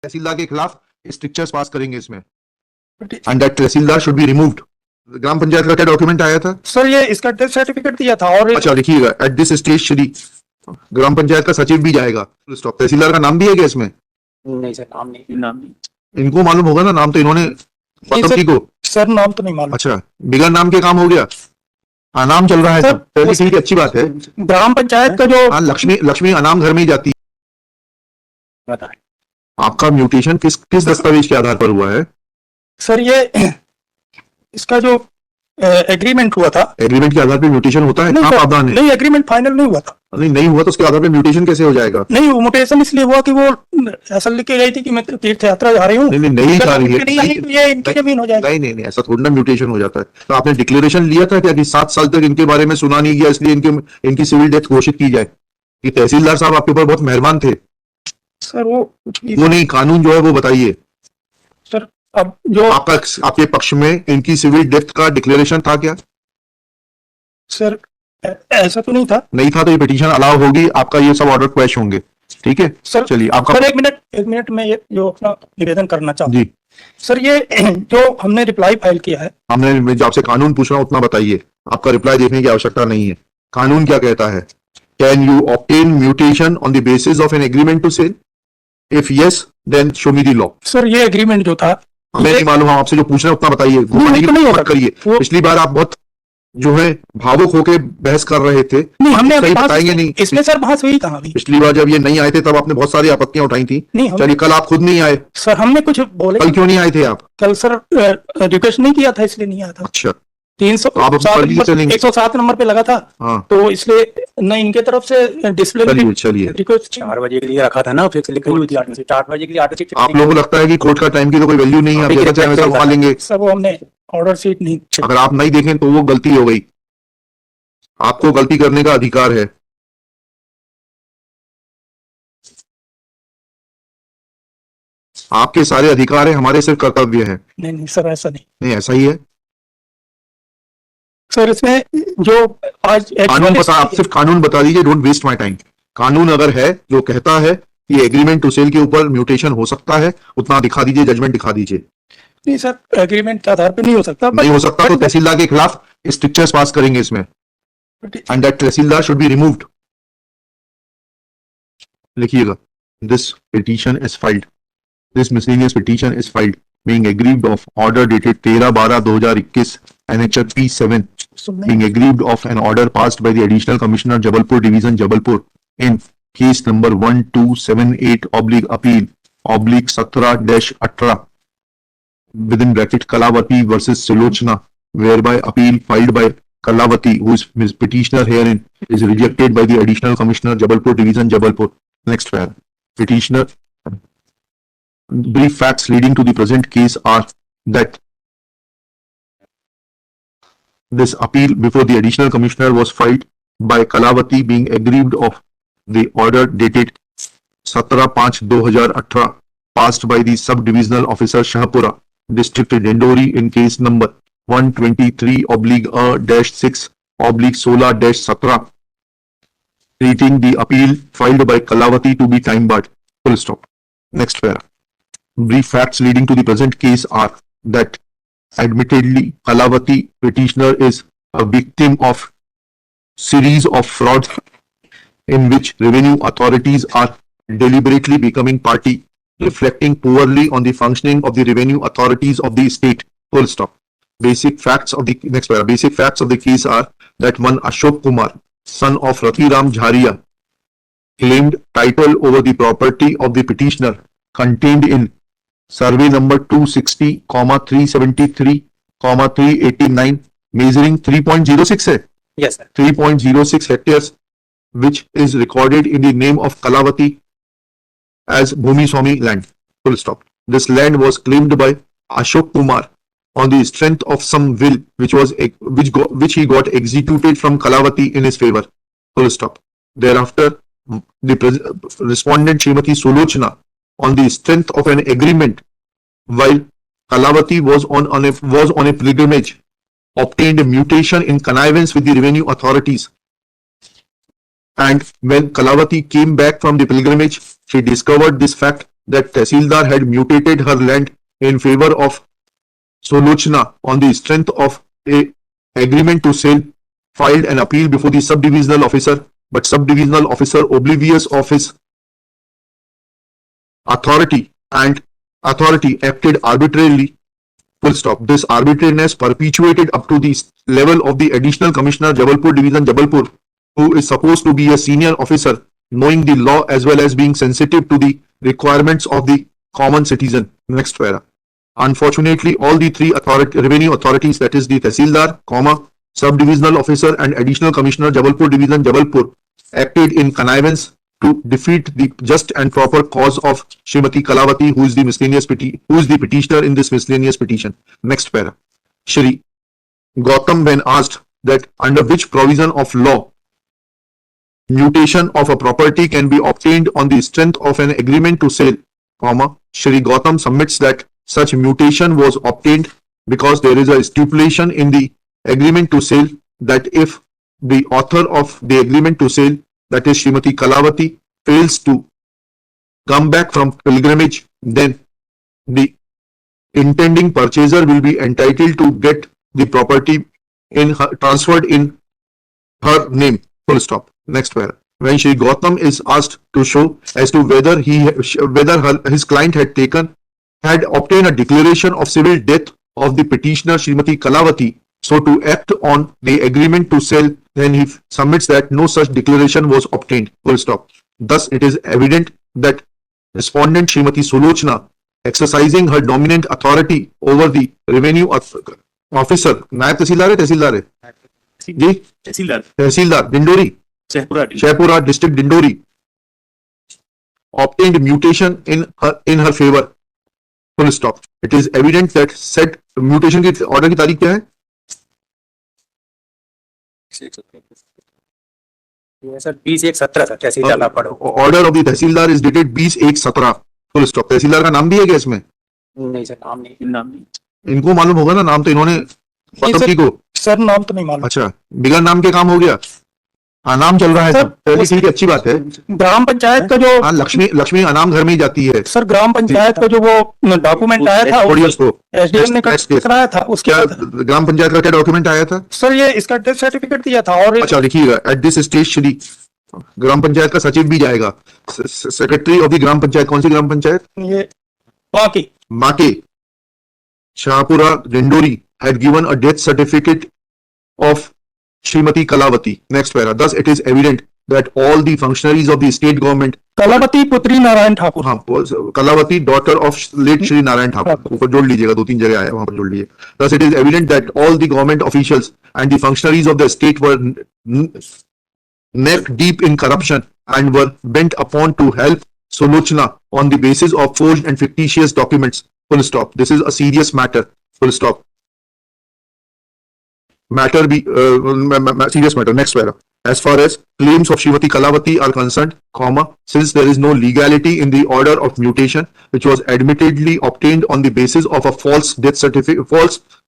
तहसीलदार के खिलाफ strictures pass करेंगे इसमें, and that tehsildar should be removed. Gram panchayat का क्या डॉक्यूमेंट आया था सर? ये इसका डेथ सर्टिफिकेट दिया था। और अच्छा लिखिएगा, एट दिस स्टेज श्री ग्राम पंचायत का सचिव भी जाएगा। स्टॉप। तहसीलदार का नाम भी है क्या इसमें? नहीं सर, नाम नहीं। इनको मालूम होगा ना, नाम तो इन्होंने को। सर नाम तो नहीं मालूम। अच्छा, बिगड़ नाम के काम हो गया। हाँ, नाम चल रहा है सब। ठीक है, अच्छी बात है। ग्राम पंचायत का जो लक्ष्मी अनाम घर में ही जाती है। आपका म्यूटेशन किस दस्तावेज के आधार पर हुआ है सर? ये इसका जो एग्रीमेंट हुआ था। एग्रीमेंट के आधार पर म्यूटेशन होता है? नहीं, एग्रीमेंट फाइनल नहीं हुआ था। नहीं हुआ तो उसके आधार पर म्यूटेशन कैसे हो जाएगा? नहीं, वो म्यूटेशन इसलिए हुआ कि वो असल लिख के गई थी कि मैं तीर्थ यात्रा जा रही हूँ। नहीं जा रही है, ये इनकी जमीन हो जाएगी। नहीं, ऐसा थोड़ा ना म्यूटेशन हो जाता है। तो आपने डिक्लेरेशन लिया था क्या कि 7 साल तक इनके बारे में सुना नहीं गया, इसलिए इनकी सिविल डेथ घोषित की जाए? कि तहसीलदार साहब आपके ऊपर बहुत मेहरबान थे सर? वो नहीं, कानून जो है वो बताइए सर। अब जो आपके पक्ष में इनकी सिविल डेथ का डिक्लेरेशन था क्या? सर ऐसा तो नहीं था। नहीं था तो ये पिटीशन अलाउ होगी, आपका ये सब ऑर्डर क्वैश होंगे। ठीक है सर, चलिए आपका। सर एक मिनट में ये जो अपना निवेदन करना चाहूँ जी सर। ये जो हमने रिप्लाई फाइल किया है, हमने जो आपसे कानून पूछ रहा हूँ उतना बताइए, आपका रिप्लाई देखने की आवश्यकता नहीं है। कानून क्या कहता है? Can you obtain mutation on the basis of an agreement to sale? If yes then show me the law. Sir ये एग्रीमेंट जो था, हमें नहीं मालूम, हम आपसे जो पूछ रहे हैं उतना बताइए। नहीं करिए। पिछली बार आप बहुत जो है भावुक होके बहस कर रहे थे। नहीं, हमने बताएंगे नहीं इसमें सर बहस हुई कहाँ? पिछली बार जब ये नहीं आए थे तब आपने बहुत सारी आपत्तियां उठाई थी। चलिए, कल आप खुद नहीं आए सर। हमने कुछ बोले? कल क्यों नहीं आए थे आप? कल सर रिक्वेस्ट नहीं किया था, इसलिए नहीं आया था। अच्छा, 107 नंबर पे लगा था। हाँ। तो इसलिए न इनके तरफ से डिस्प्ले चलिए रिक्वेस्ट 4 बजे के लिए रखा था ना, फिर लिखी हुई थी 8 से 4 बजे के लिए। 8 से आप लोगों को लगता है कि कोर्ट का टाइम की तो कोई वैल्यू नहीं है, आप जैसा चाहे वैसा घुमा लेंगे। सर वो हमने ऑर्डर शीट नहीं, अगर आप नहीं देखें तो वो गलती हो गई। आपको गलती करने का अधिकार है। आपके सारे अधिकार है, हमारे सिर्फ कर्तव्य है। नहीं सर, ऐसा नहीं। ऐसा ही है सर। इसमें जो आज कानून आप सिर्फ कानून बता दीजिए, डोंट वेस्ट माय टाइम। कानून अगर है जो कहता है कि एग्रीमेंट टू सेल के ऊपर म्यूटेशन हो सकता है, उतना दिखा दीजिए, जजमेंट दिखा दीजिए। नहीं सर, एग्रीमेंट के आधार पे नहीं हो सकता। नहीं हो सकता तो तहसीलदार के खिलाफ स्ट्रिक्चर्स पास करेंगे इसमें, and that tehsildar should be removed. लिखिएगा, this petition is filed, this miscellaneous petition is filed being aggrieved of order dated 13/12/2021 NHR P7 being aggrieved of an order passed by the Additional Commissioner Jabalpur Division Jabalpur in case number 1278/appeal/17-18 within bracket Kalavati versus Sulochana, whereby appeal filed by Kalavati, who is petitioner herein, is rejected by the Additional Commissioner Jabalpur Division Jabalpur. Next paragraph. Petitioner. Brief facts leading to the present case are that this appeal before the additional commissioner was filed by Kalavati being aggrieved of the order dated 17/5/2018 passed by the sub-divisional officer Shahpura, district Dindori in case number 123/6/16-17 treating the appeal filed by Kalavati to be time barred. Full stop. Next paragraph. Brief facts leading to the present case are that admittedly Kalavati petitioner is a victim of series of frauds in which revenue authorities are deliberately becoming party, reflecting poorly on the functioning of the revenue authorities of the state. Full stop. Basic facts of the next paragraph. Basic facts of the case are that one Ashok Kumar, son of Rathiram Jharia, claimed title over the property of the petitioner contained in survey number 260,373,389 measuring 3.06 है? Yes sir. 3.06 hectares, which is recorded in the name of Kalavati as Bhumi Swami land. Full stop. This land was claimed by Ashok Kumar on the strength of some will which he got executed from Kalavati in his favor. Full stop. Thereafter, the respondent Srimati Sulochana, on the strength of an agreement while Kalavati was on a pilgrimage, obtained a mutation in connivance with the revenue authorities, and when Kalavati came back from the pilgrimage, she discovered this fact that Tehsildar had mutated her land in favor of Solochna on the strength of a agreement to sale, filed an appeal before the subdivisional officer, but subdivisional officer, oblivious of his authority acted arbitrarily. Full stop. This arbitrariness perpetuated up to the level of the additional commissioner Jabalpur division Jabalpur, who is supposed to be a senior officer knowing the law as well as being sensitive to the requirements of the common citizen. Next para. Unfortunately, all the three revenue authorities, that is the Tehsildar, subdivisional officer and additional commissioner Jabalpur division Jabalpur, acted in connivance to defeat the just and proper cause of Srimati Kalavati, who is the petitioner in this miscellaneous petition. Next para. Shri Gautam, when asked that under which provision of law mutation of a property can be obtained on the strength of an agreement to sale, Shri Gautam submits that such mutation was obtained because there is a stipulation in the agreement to sale that if the author of the agreement to sale, that is Srimati Kalavati, fails to come back from pilgrimage, then the intending purchaser will be entitled to get the property transferred in her name. Full stop. Next para. When Shri Gautam is asked to show as to whether his client had obtained a declaration of civil death of the petitioner Srimati Kalavati, so to act on the agreement to sell, then he submits that no such declaration was obtained. Full stop. Thus, it is evident that respondent Srimati Solochna, exercising her dominant authority over the revenue officer, नायब तहसीलदार है जी, तहसीलदार Dindori, Shaipura district Dindori, obtained mutation in her favor. Full stop. It is evident that said mutation की order की तारीख क्या है? Sir 20/1/17 sir तहसीलदार ला पढ़ो. Order of the tehsildar is dated 20/1/17. Full stop. तहसीलदार का नाम भी है क्या इसमें? नहीं सर, नाम नहीं. इनको मालूम होगा ना, नाम तो इन्होंने गौतम को. सर नाम तो नहीं मालूम. अच्छा, बिगड़ नाम के काम हो गया. हाँ, नाम चल रहा है सब. ठीक है, अच्छी बात है. ग्राम पंचायत का जो हाँ, लक्ष्मी अनाम घर में ही जाती है. सर ग्राम पंचायत का जो वो डॉक्यूमेंट आया था, एसडीएम ने कराया था, उसके ग्राम पंचायत का क्या डॉक्यूमेंट आया था? सर ये इसका डेथ सर्टिफिकेट दिया था. और अच्छा, लिखिएगा एट दिस स्टेज श्री ग्राम पंचायत का सचिव भी जाएगा. Secretary of the gram panchayat, कौन सी ग्राम पंचायत? ये माके Shahpura Dindori had given a death certificate of Srimati Kalavati. Next para. Thus, it is evident that all the functionaries of the state government. Kalavati पुत्री नारायण ठाकुर. हाँ, Kalavati daughter of late Shri Narayan Thakur. ऊपर जोड़ लीजिएगा, 2-3 जगह आया, वहां पर जोड़ लीजिए. Thus, it is evident that all the government officials and the functionaries of the state were neck deep in corruption and were bent upon to help Solochna on the basis of forged and fictitious documents. Full stop. This is a serious matter. Full stop. Serious matter. Next para. As far as claims of Srimati Kalavati are concerned, since there is no legality in the order of mutation, which was admittedly obtained on the basis of a false death certificate, false